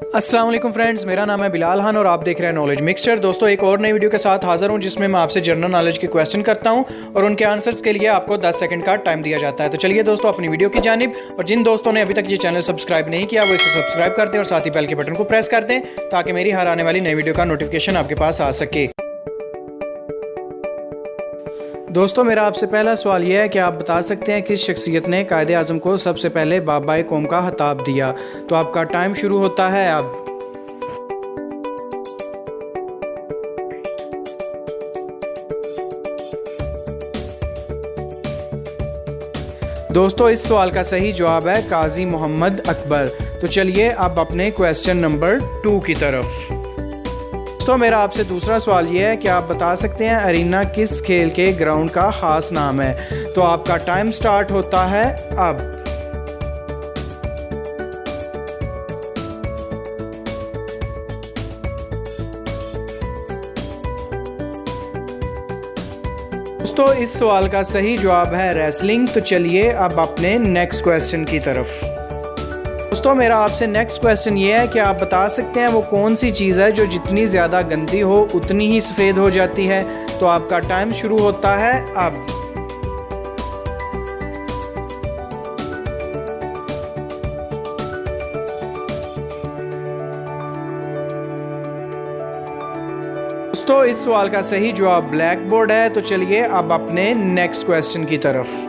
अस्सलाम वालेकुम फ्रेंड्स, मेरा नाम है बिलाल खान और आप देख रहे हैं नॉलेज मिक्सचर। दोस्तों, एक और नई वीडियो के साथ हाज़िर हूं जिसमें मैं आपसे जनरल नॉलेज के क्वेश्चन करता हूं और उनके आंसर्स के लिए आपको 10 सेकंड का टाइम दिया जाता है। तो चलिए दोस्तों, अपनी वीडियो की जानिब, और जिन दोस्तों ने अभी तक ये चैनल सब्सक्राइब नहीं किया वो इसे सब्सक्राइब कर दें और साथ ही बेल के बटन को प्रेस कर दें ताकि मेरी हर आने वाली नई वीडियो का नोटिफिकेशन आपके पास आ सके। दोस्तों, मेरा आपसे पहला सवाल यह है कि आप बता सकते हैं किस शख्सियत ने कायदे आज़म को सबसे पहले बाबाए कौम का खिताब दिया। तो आपका टाइम शुरू होता है अब। दोस्तों, इस सवाल का सही जवाब है काजी मोहम्मद अकबर। तो चलिए अब अपने क्वेश्चन नंबर 2 की तरफ। दोस्तों, मेरा आपसे दूसरा सवाल यह है कि आप बता सकते हैं अरीना किस खेल के ग्राउंड का ख़ास नाम है। तो आपका टाइम स्टार्ट होता है अब। दोस्तों, इस सवाल का सही जवाब है रेसलिंग। तो चलिए अब अपने नेक्स्ट क्वेश्चन की तरफ। दोस्तों, मेरा आपसे नेक्स्ट क्वेश्चन ये है कि आप बता सकते हैं वो कौन सी चीज़ है जो जितनी ज़्यादा गंदी हो उतनी ही सफ़ेद हो जाती है। तो आपका टाइम शुरू होता है अब। दोस्तों, इस सवाल का सही जवाब ब्लैक बोर्ड है। तो चलिए अब अपने नेक्स्ट क्वेश्चन की तरफ।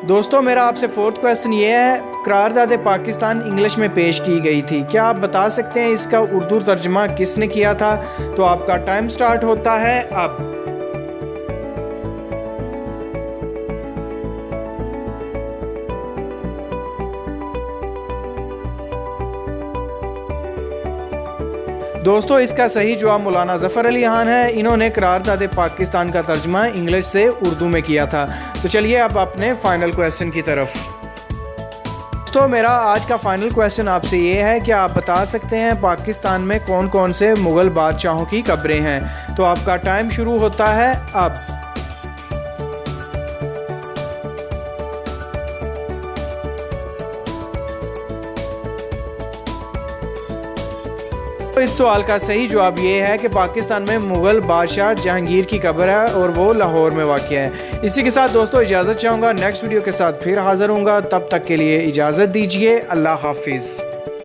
दोस्तों, मेरा आपसे फोर्थ क्वेश्चन ये है, करारदाद पाकिस्तान इंग्लिश में पेश की गई थी। क्या आप बता सकते हैं इसका उर्दू तर्जमा किसने किया था। तो आपका टाइम स्टार्ट होता है अब। दोस्तों, इसका सही जवाब मौलाना ज़फ़र अली खान है। इन्होंने करारदाद पाकिस्तान का तर्जमा इंग्लिश से उर्दू में किया था। तो चलिए अब अपने फाइनल क्वेश्चन की तरफ। दोस्तों, मेरा आज का फाइनल क्वेश्चन आपसे ये है कि आप बता सकते हैं पाकिस्तान में कौन कौन से मुग़ल बादशाहों की कब्रें हैं। तो आपका टाइम शुरू होता है अब। तो इस सवाल का सही जवाब ये है कि पाकिस्तान में मुग़ल बादशाह जहांगीर की कब्र है और वो लाहौर में वाक़ है। इसी के साथ दोस्तों इजाज़त चाहूँगा, नेक्स्ट वीडियो के साथ फिर हाज़िर होऊंगा। तब तक के लिए इजाज़त दीजिए। अल्लाह हाफिज़।